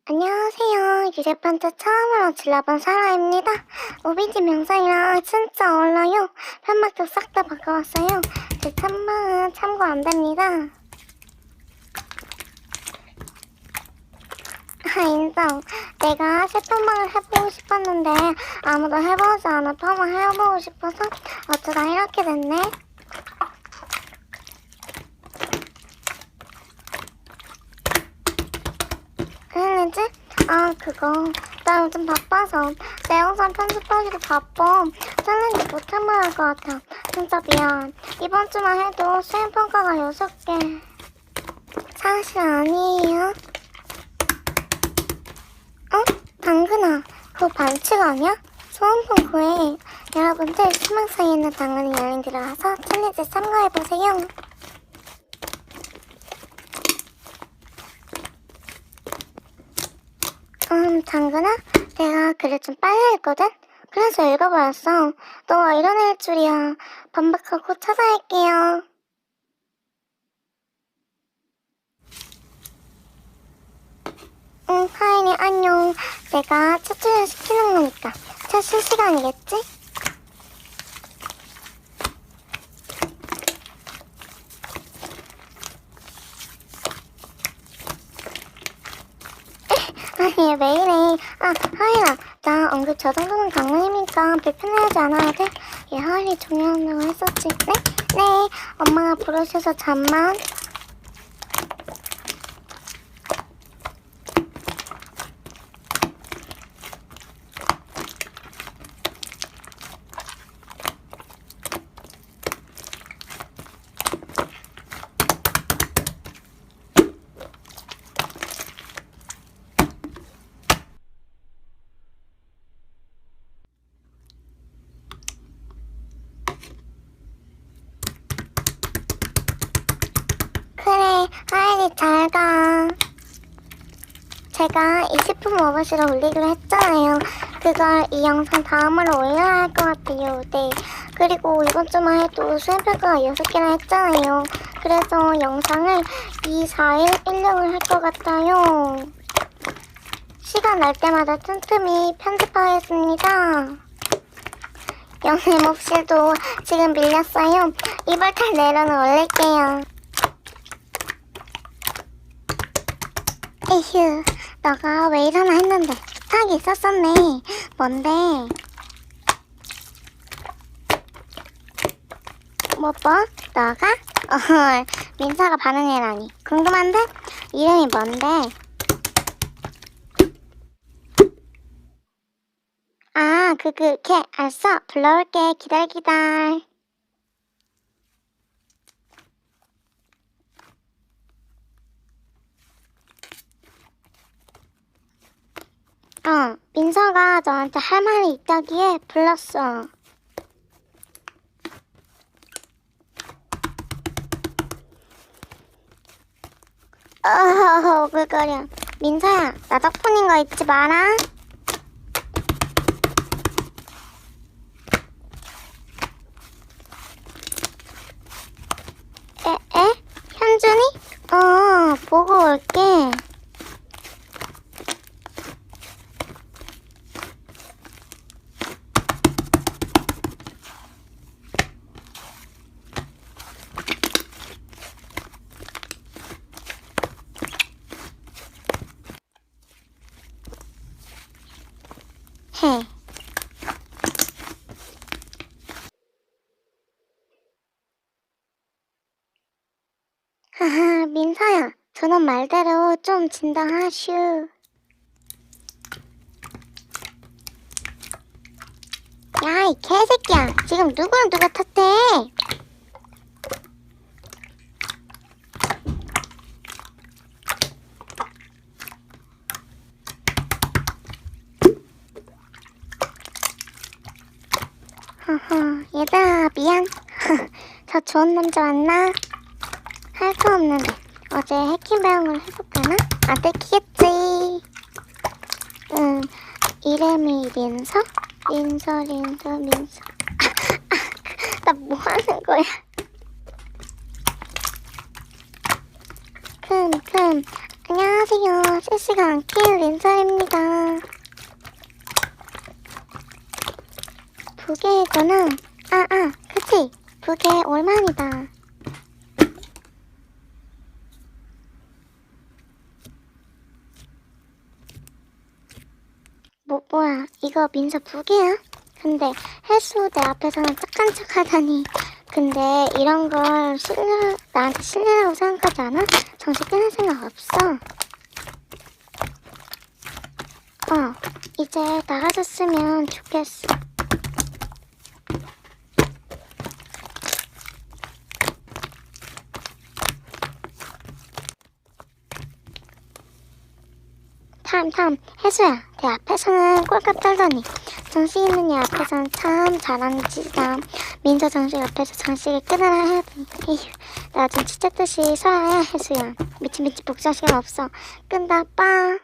안녕하세요. 유래판트 처음으로 질러본 사라입니다. 오비지 명상이랑 진짜 어울려요. 편막도 싹 다 바꿔왔어요. 제 참방은 참고 안 됩니다. 인정. 내가 실판방을 해보고 싶었는데 아무도 해보지 않아서 한번 해보고 싶어서 어쩌다 이렇게 됐네. 헬리지? 그거 나 요즘 바빠서 내 영상 편집하기도 바빠. 챌린지 못할 만할 것 같아. 진짜 미안. 이번 주만 해도 수행평가가 6개. 사실 아니에요. 당근아, 그거 반칙 아니야? 소원폰 구해. 여러분들 희망 사이에 있는 당근이 열린 들어와서 챌린지 참가해보세요. 당근아? 내가 글을 좀 빨리 읽거든? 그래서 읽어버렸어. 너가 이런 애일 줄이야. 반박하고 찾아갈게요. 하인이 안녕. 내가 채팅을 시키는 거니까 첫 실시간이겠지? 아니 왜 이래. 하인아, 나 언급 저 정도는 강릉이니까 불편해하지 않아도 돼? 얘 하인이 중요하다고 했었지. 네? 네, 엄마가 부르셔서 잠만. 그래, 하인이 잘 가. 제가 20분 오버시를 올리기로 했잖아요. 그걸 이 영상 다음으로 올려야 할 것 같아요. 네. 그리고 이번 주만 해도 수행평가가 6개나 했잖아요. 그래서 영상을 2, 4일 1령을 할 것 같아요. 시간 날 때마다 틈틈이 편집하겠습니다. 연애 몹시도 지금 밀렸어요. 이번 달 내로는 올릴게요. 에휴, 너가 왜 이러나 했는데 부탁이 있었었네. 뭔데? 뭐? 너가? 어헐, 민서가 반응해라니. 궁금한데? 이름이 뭔데? 걔, 알았어. 불러올게. 기다려. 민서가 너한테 할 말이 있다기에 불렀어. 오글거려. 민서야, 나 덕분인 거 잊지 마라. 현준이? 보고 올게. 해. 하하, 민서야, 저놈 말대로 좀 진정하슈. 야, 이 개새끼야, 지금 누구랑 누가 탓해? 얘들아, 미안. 저 좋은 남자 왔나? 할 거 없는데 어제 해킹 배운 걸 해볼까나? 안 들키겠지. 이름이 민서? 민서. 나 뭐 하는 거야? 안녕하세요. 실시간 안깨우 린사입니다. 부계구나. 그치? 부계 올만이다. 뭐야, 이거 민서 부계야? 근데 혜수 내 앞에서는 착한 척 하다니. 근데 이런 걸 나한테 실례라고 생각하지 않아? 정신 끊을 생각 없어. 이제 나가줬으면 좋겠어. 혜수야, 내 앞에서는 꼴값 떨더니 정식 있는 애 앞에서는 참 잘하는 짓이다. 민서 정식 옆에서 정식을 끊으라 해야 돼. 에휴, 나 좀 지쳤듯이 서야 해, 혜수야. 미친 복수할 시간 없어. 끈다, 빠.